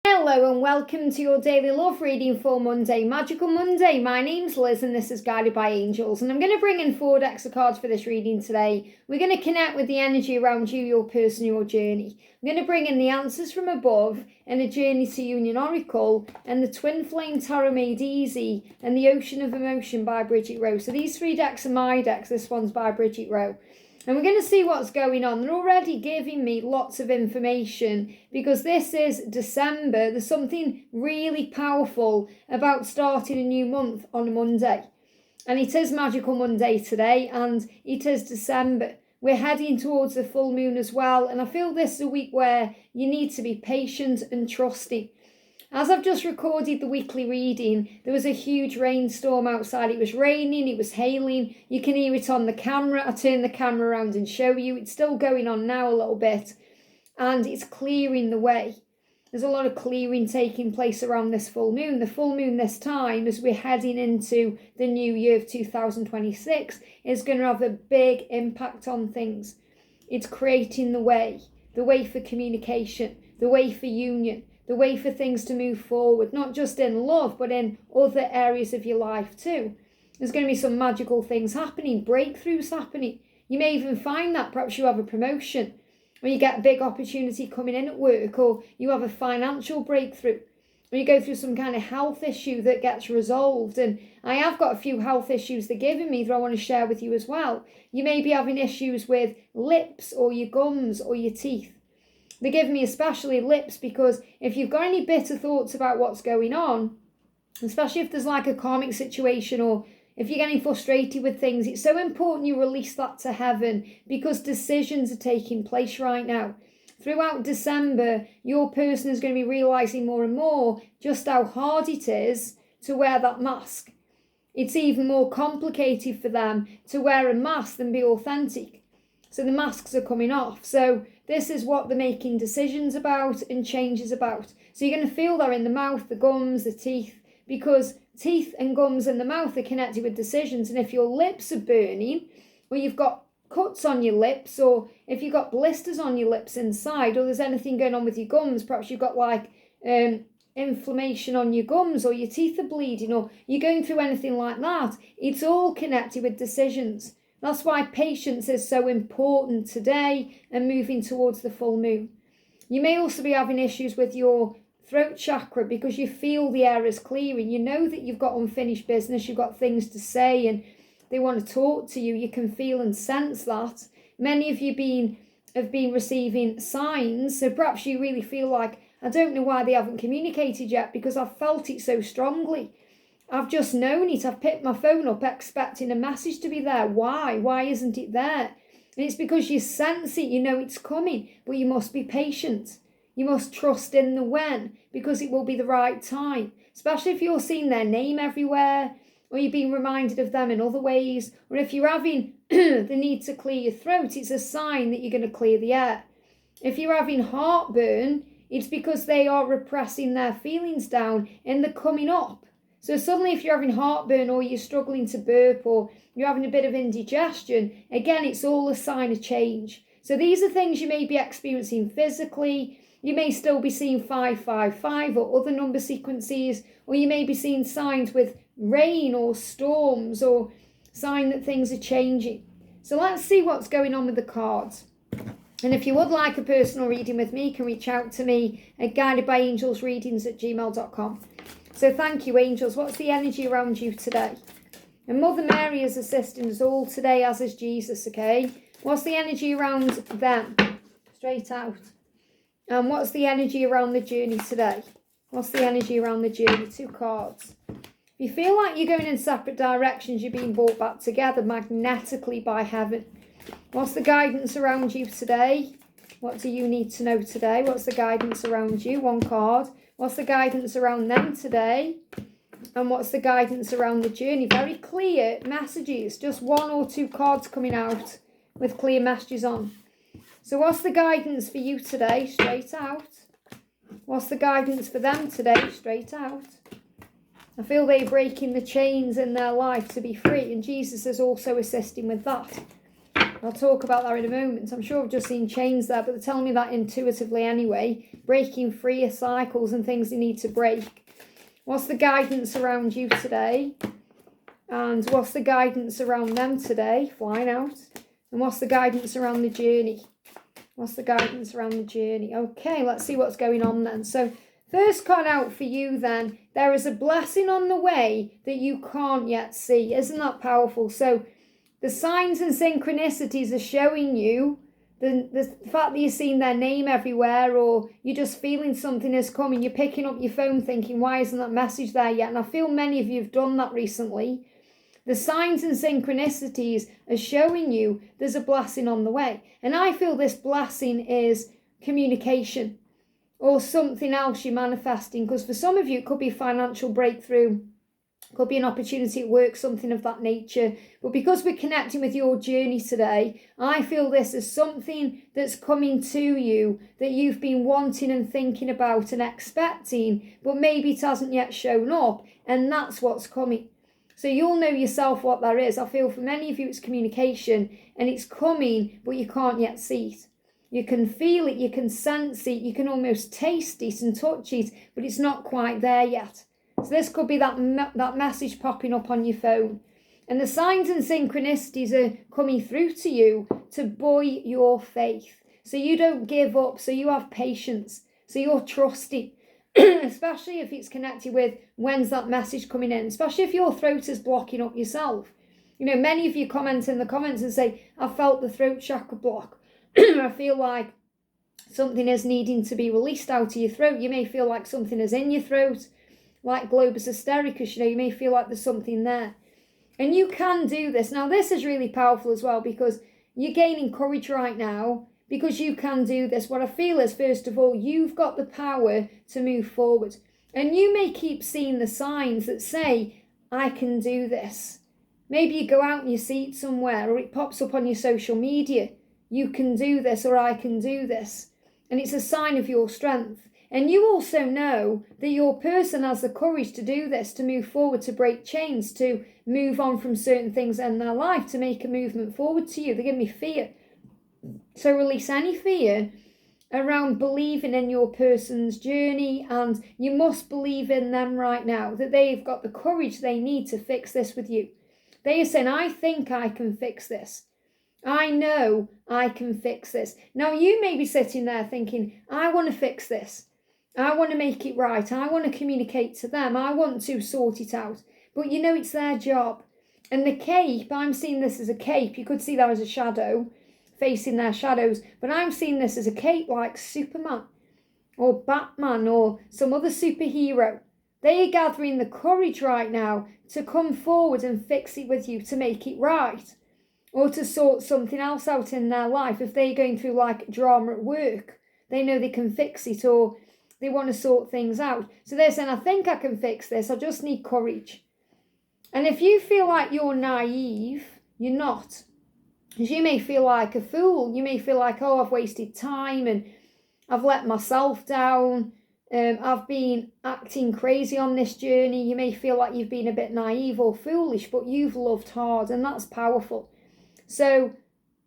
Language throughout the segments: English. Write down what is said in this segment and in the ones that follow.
Hello and welcome to your daily love reading for Monday, Magical Monday. My name's Liz and this is Guided by Angels, and I'm going to bring in 4 decks of cards for this reading today. We're going to connect with the energy around you, your person, your journey. I'm going to bring in the answers from above and a Journey to Union Oracle and the Twin Flame Tarot Made Easy and the Ocean of Emotion by Bridget. So these 3 decks are my decks. This one's by Bridget. And we're going to see what's going on. They're already giving me lots of information because this is December. There's something really powerful about starting a new month on a Monday. And it is Magical Monday today and it is December. We're heading towards the full moon as well. And I feel this is a week where you need to be patient and trusting. As I've just recorded the weekly reading, there was a huge rainstorm outside. It was raining, it was hailing. You can hear it on the camera. I'll turn the camera around and show you. It's still going on now a little bit. And it's clearing the way. There's a lot of clearing taking place around this full moon. The full moon this time, as we're heading into the new year of 2026, is going to have a big impact on things. It's creating the way for communication, the way for union, the way for things to move forward, not just in love, but in other areas of your life too. There's going to be some magical things happening, breakthroughs happening. You may even find that perhaps you have a promotion, or you get a big opportunity coming in at work, or you have a financial breakthrough, or you go through some kind of health issue that gets resolved. And I have got a few health issues they're giving me that I want to share with you as well. You may be having issues with lips or your gums or your teeth. They give me especially lips because if you've got any bitter thoughts about what's going on, especially if there's like a karmic situation or if you're getting frustrated with things, it's so important you release that to heaven because decisions are taking place right now. Throughout December, your person is going to be realising more and more just how hard it is to wear that mask. It's even more complicated for them to wear a mask than be authentic. So the masks are coming off. So this is what they're making decisions about and changes about. So you're going to feel that in the mouth, the gums, the teeth, because teeth and gums and the mouth are connected with decisions. And if your lips are burning, or you've got cuts on your lips, or if you've got blisters on your lips inside, or there's anything going on with your gums, perhaps you've got like inflammation on your gums, or your teeth are bleeding, or you're going through anything like that, it's all connected with decisions. That's why patience is so important today and moving towards the full moon. You may also be having issues with your throat chakra because you feel the air is clearing. You know that you've got unfinished business, you've got things to say and they want to talk to you. You can feel and sense that. Many of you have been receiving signs, so perhaps you really feel like, I don't know why they haven't communicated yet because I've felt it so strongly. I've just known it. I've picked my phone up expecting a message to be there. Why? Why isn't it there? And it's because you sense it. You know it's coming. But you must be patient. You must trust in the when because it will be the right time. Especially if you're seeing their name everywhere or you're being reminded of them in other ways. Or if you're having the need to clear your throat, it's a sign that you're going to clear the air. If you're having heartburn, it's because they are repressing their feelings down and they're coming up. So suddenly if you're having heartburn or you're struggling to burp or you're having a bit of indigestion, again, it's all a sign of change. So these are things you may be experiencing physically. You may still be seeing 555 or other number sequences, or you may be seeing signs with rain or storms or sign that things are changing. So let's see what's going on with the cards. And if you would like a personal reading with me, you can reach out to me at guidedbyangelsreadings@gmail.com. So thank you, angels. What's the energy around you today? And Mother Mary is assisting us all today, as is Jesus, okay? What's the energy around them? Straight out. And what's the energy around the journey today? What's the energy around the journey? 2 cards. If you feel like you're going in separate directions, you're being brought back together magnetically by heaven. What's the guidance around you today? What do you need to know today? What's the guidance around you? 1 card. What's the guidance around them today? And what's the guidance around the journey? Very clear messages. Just 1 or 2 cards coming out with clear messages on. So what's the guidance for you today? Straight out. What's the guidance for them today? Straight out. I feel they're breaking the chains in their life to be free. And Jesus is also assisting with that. I'll talk about that in a moment. I'm sure I've just seen chains there, but they're telling me that intuitively anyway. Breaking free of cycles and things you need to break. What's the guidance around you today? And what's the guidance around them today? Flying out. And what's the guidance around the journey? What's the guidance around the journey? Okay, let's see what's going on then. So, first card out for you then. There is a blessing on the way that you can't yet see. Isn't that powerful? So, the signs and synchronicities are showing you the fact that you're seeing their name everywhere, or you're just feeling something is coming. You're picking up your phone thinking, why isn't that message there yet? And I feel many of you have done that recently. The signs and synchronicities are showing you there's a blessing on the way. And I feel this blessing is communication or something else you're manifesting. Because for some of you, it could be a financial breakthrough. Could be an opportunity at work, something of that nature. But because we're connecting with your journey today, I feel this is something that's coming to you that you've been wanting and thinking about and expecting, but maybe it hasn't yet shown up. And that's what's coming. So you'll know yourself what that is. I feel for many of you it's communication and it's coming, but you can't yet see it. You can feel it, you can sense it, you can almost taste it and touch it, but it's not quite there yet. So this could be that message popping up on your phone. And the signs and synchronicities are coming through to you to buoy your faith. So you don't give up, so you have patience, so you're trusting. Especially if it's connected with when's that message coming in, especially if your throat is blocking up yourself. You know, many of you comment in the comments and say, I felt the throat chakra block. I feel like something is needing to be released out of your throat. You may feel like something is in your throat, like globus hystericus, you know, you may feel like there's something there. And you can do this. Now, this is really powerful as well because you're gaining courage right now. Because you can do this. What I feel is, first of all, you've got the power to move forward. And you may keep seeing the signs that say, I can do this. Maybe you go out and you see it somewhere, or it pops up on your social media. You can do this, or I can do this. And it's a sign of your strength. And you also know that your person has the courage to do this, to move forward, to break chains, to move on from certain things in their life, to make a movement forward to you. They give me fear. So release any fear around believing in your person's journey, and you must believe in them right now, that they've got the courage they need to fix this with you. They are saying, I think I can fix this. I know I can fix this. Now you may be sitting there thinking, I want to fix this. I want to make it right. I want to communicate to them. I want to sort it out. But you know it's their job. And the cape, I'm seeing this as a cape. You could see that as a shadow, facing their shadows, but I'm seeing this as a cape like Superman or Batman or some other superhero. They are gathering the courage right now to come forward and fix it with you, to make it right, or to sort something else out in their life. If they're going through like drama at work, they know they can fix it, or they want to sort things out. So they're saying, I think I can fix this, I just need courage. And if you feel like you're naive, you're not. Because you may feel like a fool. You may feel like, oh, I've wasted time and I've let myself down. I've been acting crazy on this journey. You may feel like you've been a bit naive or foolish, but you've loved hard, and that's powerful. So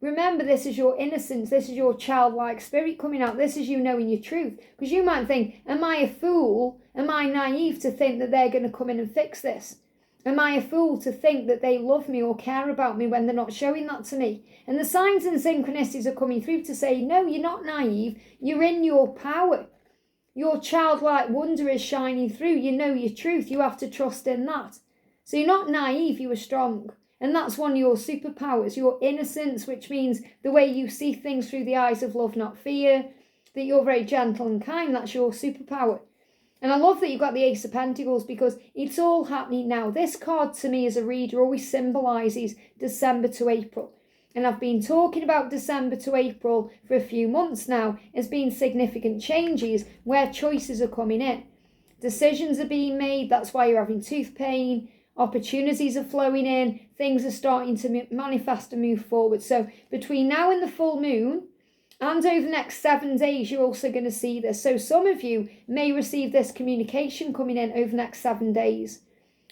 remember, this is your innocence. This is your childlike spirit coming out. This is you knowing your truth. Because you might think, am I a fool? Am I naive to think that they're going to come in and fix this? Am I a fool to think that they love me or care about me when they're not showing that to me? And the signs and synchronicities are coming through to say, no, you're not naive. You're in your power. Your childlike wonder is shining through. You know your truth. You have to trust in that. So you're not naive, you are strong. And that's one of your superpowers, your innocence, which means the way you see things through the eyes of love, not fear, that you're very gentle and kind. That's your superpower. And I love that you've got the Ace of Pentacles because it's all happening now. This card to me as a reader always symbolises December to April. And I've been talking about December to April for a few months now as being significant changes where choices are coming in. Decisions are being made. That's why you're having tooth pain. Opportunities are flowing in. Things are starting to manifest and move forward. So between now and the full moon, and over the next 7 days, you're also going to see this. So some of you may receive this communication coming in over the next 7 days.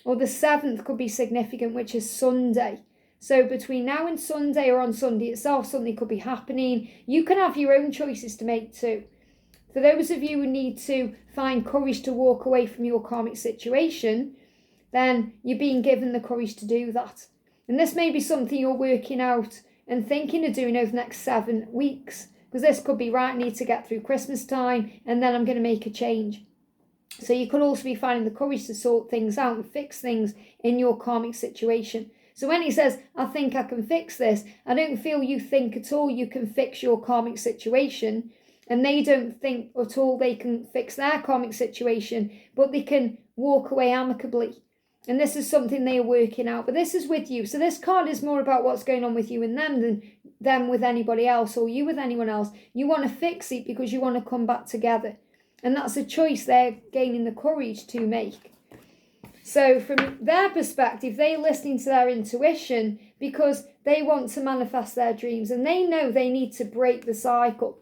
Or the 7th could be significant, which is Sunday. So between now and Sunday, or on Sunday itself, something could be happening. You can have your own choices to make too. For those of you who need to find courage to walk away from your karmic situation, then you're being given the courage to do that. And this may be something you're working out and thinking of doing over the next 7 weeks. Because this could be, right, I need to get through Christmas time and then I'm going to make a change. So you could also be finding the courage to sort things out and fix things in your karmic situation. So when he says, I think I can fix this, I don't feel you think at all you can fix your karmic situation. And they don't think at all they can fix their karmic situation, but they can walk away amicably. And this is something they are working out. But this is with you. So this card is more about what's going on with you and them than them with anybody else, or you with anyone else. You want to fix it because you want to come back together. And that's a choice they're gaining the courage to make. So from their perspective, they're listening to their intuition because they want to manifest their dreams. And they know they need to break the cycle.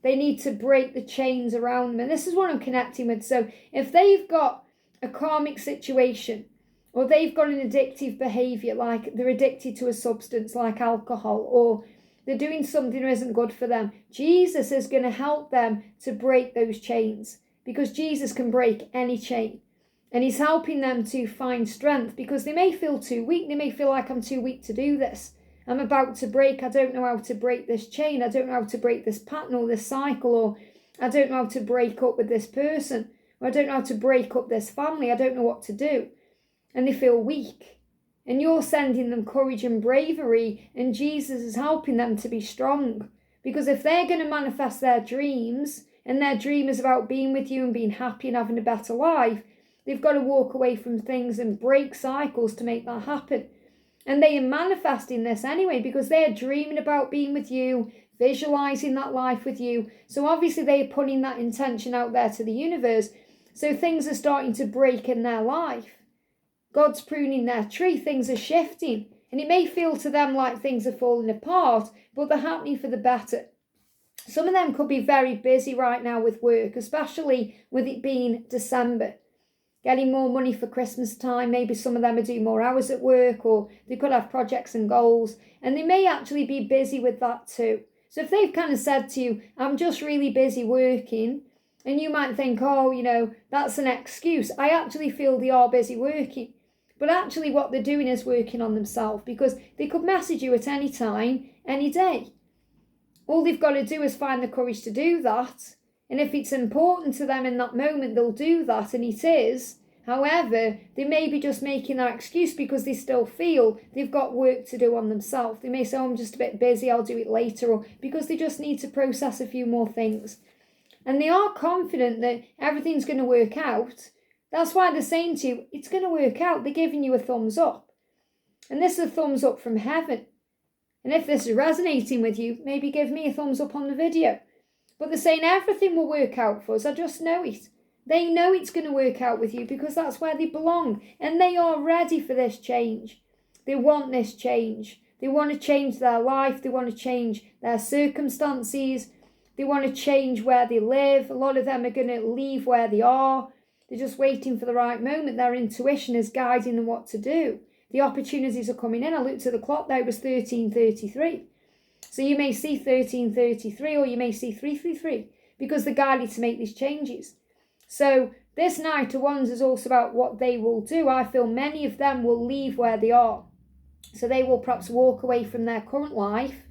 They need to break the chains around them. And this is what I'm connecting with. So if they've got a karmic situation, or they've got an addictive behaviour, like they're addicted to a substance like alcohol, or they're doing something that isn't good for them, Jesus is going to help them to break those chains, because Jesus can break any chain. And he's helping them to find strength, because they may feel too weak. They may feel like, I'm too weak to do this. I'm about to break. I don't know how to break this chain. I don't know how to break this pattern or this cycle, or I don't know how to break up with this person, or I don't know how to break up this family. I don't know what to do. And they feel weak. And you're sending them courage and bravery, and Jesus is helping them to be strong. Because if they're going to manifest their dreams, and their dream is about being with you and being happy and having a better life, they've got to walk away from things and break cycles to make that happen. And they are manifesting this anyway, because they are dreaming about being with you, visualizing that life with you. So obviously they are putting that intention out there to the universe. So things are starting to break in their life. God's pruning their tree, things are shifting. And it may feel to them like things are falling apart, but they're happening for the better. Some of them could be very busy right now with work, especially with it being December. Getting more money for Christmas time. Maybe some of them are doing more hours at work, or they could have projects and goals. And they may actually be busy with that too. So if they've kind of said to you, I'm just really busy working, and you might think, oh, that's an excuse. I actually feel they are busy working. But actually what they're doing is working on themselves, because they could message you at any time, any day. All they've got to do is find the courage to do that. And if it's important to them in that moment, they'll do that, and it is. However, they may be just making that excuse because they still feel they've got work to do on themselves. They may say, I'm just a bit busy, I'll do it later, or because they just need to process a few more things. And they are confident that everything's going to work out. That's why they're saying to you, it's going to work out. They're giving you a thumbs up. And this is a thumbs up from heaven. And if this is resonating with you, maybe give me a thumbs up on the video. But they're saying everything will work out for us. I just know it. They know it's going to work out with you, because that's where they belong. And they are ready for this change. They want this change. They want to change their life. They want to change their circumstances. They want to change where they live. A lot of them are going to leave where they are. They're just waiting for the right moment. Their intuition is guiding them what to do. The opportunities are coming in. I looked at the clock there, it was 13:33. So you may see 13:33, or you may see 3:33, because they're guided to make these changes. So this Knight of Wands is also about what they will do. I feel many of them will leave where they are. So they will perhaps walk away from their current life,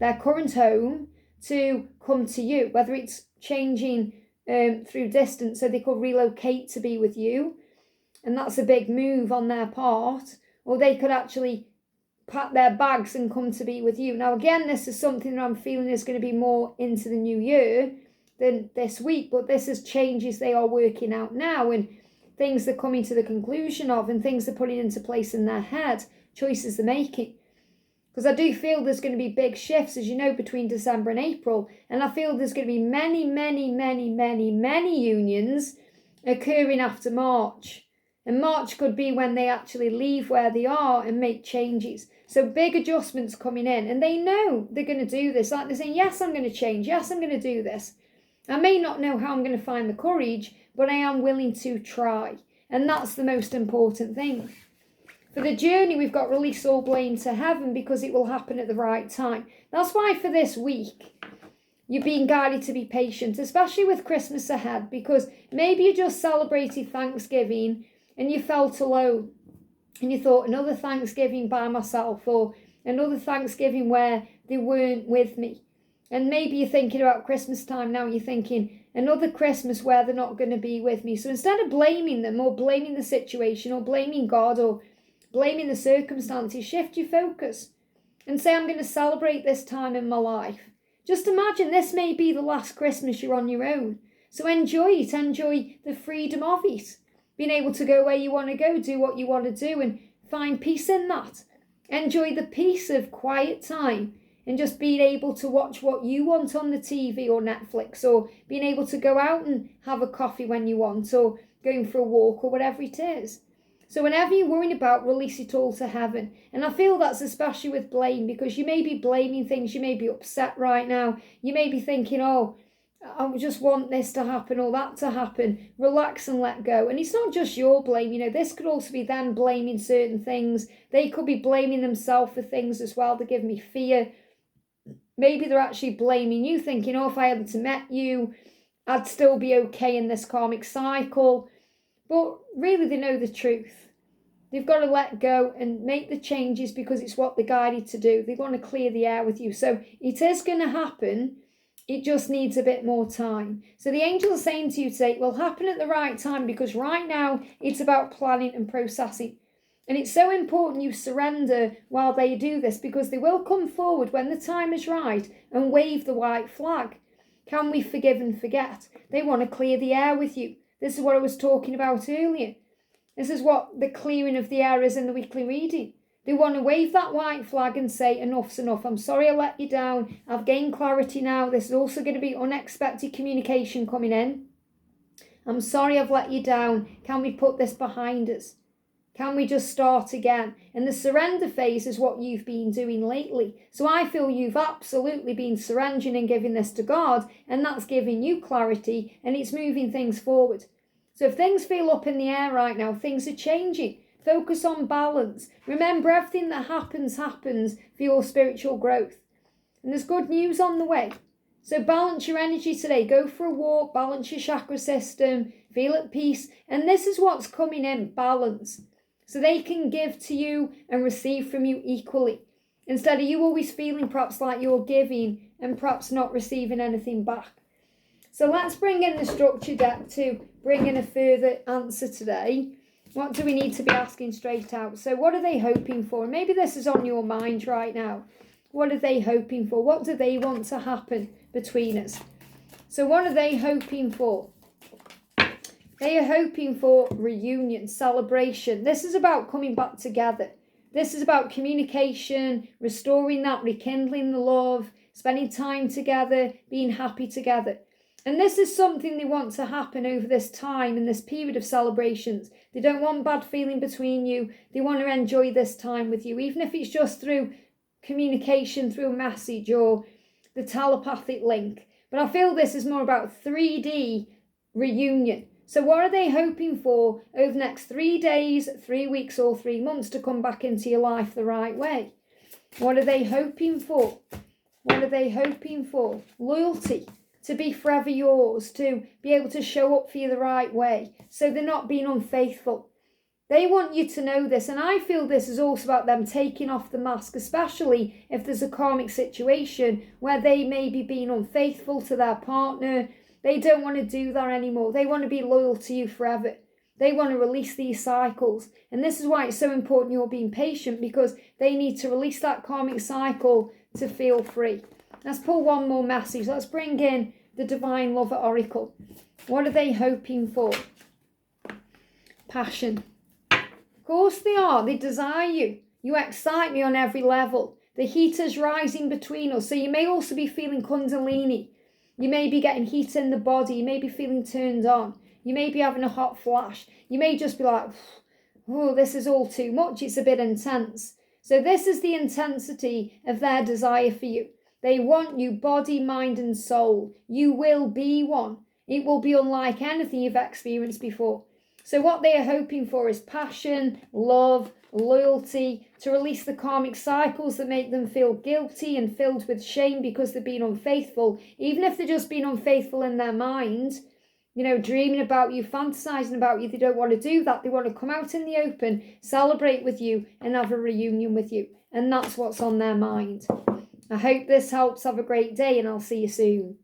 their current home, to come to you, whether it's changing through distance, so they could relocate to be with you. And that's a big move on their part. Or they could actually pack their bags and come to be with you. Now, again, this is something that I'm feeling is going to be more into the new year than this week. But this is changes they are working out now, and things they're coming to the conclusion of, and things they're putting into place in their head, choices they're making. Because I do feel there's going to be big shifts, as you know, between December and April. And I feel there's going to be many unions occurring after March. And March could be when they actually leave where they are and make changes. So big adjustments coming in. And they know they're going to do this. Like they're saying, yes, I'm going to change. Yes, I'm going to do this. I may not know how I'm going to find the courage, but I am willing to try. And that's the most important thing. For the journey, we've got release all blame to heaven because it will happen at the right time. That's why for this week, you're being guided to be patient, especially with Christmas ahead, because maybe you just celebrated Thanksgiving and you felt alone and you thought another Thanksgiving by myself or another Thanksgiving where they weren't with me. And maybe you're thinking about Christmas time now, you're thinking another Christmas where they're not going to be with me. So instead of blaming them or blaming the situation or blaming God or blaming the circumstances, shift your focus and say, I'm going to celebrate this time in my life. Just imagine this may be the last Christmas you're on your own. So enjoy it. Enjoy the freedom of it. Being able to go where you want to go, do what you want to do and find peace in that. Enjoy the peace of quiet time and just being able to watch what you want on the TV or Netflix, or being able to go out and have a coffee when you want, or going for a walk or whatever it is. So whenever you're worrying about, release it all to heaven. And I feel that's especially with blame, because you may be blaming things, you may be upset right now, you may be thinking, oh, I just want this to happen or that to happen. Relax and let go. And it's not just your blame, this could also be them blaming certain things. They could be blaming themselves for things as well that give me fear. Maybe they're actually blaming you, thinking, oh, if I hadn't met you, I'd still be okay in this karmic cycle. But really, they know the truth. They've got to let go and make the changes because it's what they're guided to do. They want to clear the air with you. So it is going to happen. It just needs a bit more time. So the angels are saying to you today, it will happen at the right time, because right now it's about planning and processing. And it's so important you surrender while they do this, because they will come forward when the time is right and wave the white flag. Can we forgive and forget? They want to clear the air with you. This is what I was talking about earlier. This is what the clearing of the air is in the weekly reading. They want to wave that white flag and say, enough's enough. I'm sorry I let you down. I've gained clarity now. This is also going to be unexpected communication coming in. I'm sorry I've let you down. Can we put this behind us? Can we just start again? And the surrender phase is what you've been doing lately. So I feel you've absolutely been surrendering and giving this to God, and that's giving you clarity and it's moving things forward. So if things feel up in the air right now, things are changing. Focus on balance. Remember, everything that happens for your spiritual growth. And there's good news on the way. So balance your energy today. Go for a walk, balance your chakra system, feel at peace. And this is what's coming in, balance. So they can give to you and receive from you equally. Instead of you always feeling perhaps like you're giving and perhaps not receiving anything back. So let's bring in the structure deck to bring in a further answer today. What do we need to be asking straight out? So what are they hoping for? Maybe this is on your mind right now. What are they hoping for? What do they want to happen between us? So what are they hoping for? They are hoping for reunion, celebration. This is about coming back together. This is about communication, restoring that, rekindling the love, spending time together, being happy together. And this is something they want to happen over this time in this period of celebrations. They don't want bad feeling between you. They want to enjoy this time with you, even if it's just through communication, through a message or the telepathic link. But I feel this is more about 3D reunion. So what are they hoping for over the next 3 days, 3 weeks or 3 months to come back into your life the right way? What are they hoping for? What are they hoping for? Loyalty. To be forever yours, to be able to show up for you the right way, so they're not being unfaithful. They want you to know this, and I feel this is also about them taking off the mask, especially if there's a karmic situation where they may be being unfaithful to their partner. They don't want to do that anymore. They want to be loyal to you forever. They want to release these cycles, and this is why it's so important you're being patient, because they need to release that karmic cycle to feel free. Let's pull one more message. Let's bring in the Divine Lover Oracle. What are they hoping for? Passion. Of course they are. They desire you. You excite me on every level. The heat is rising between us. So you may also be feeling Kundalini. You may be getting heat in the body. You may be feeling turned on. You may be having a hot flash. You may just be like, oh, this is all too much. It's a bit intense. So this is the intensity of their desire for you. They want you body, mind and soul. You will be one. It will be unlike anything you've experienced before. So what they are hoping for is passion, love, loyalty, to release the karmic cycles that make them feel guilty and filled with shame because they've been unfaithful. Even if they've just been unfaithful in their mind, you know, dreaming about you, fantasizing about you, they don't want to do that. They want to come out in the open, celebrate with you, and have a reunion with you. And that's what's on their mind. I hope this helps. Have a great day, and I'll see you soon.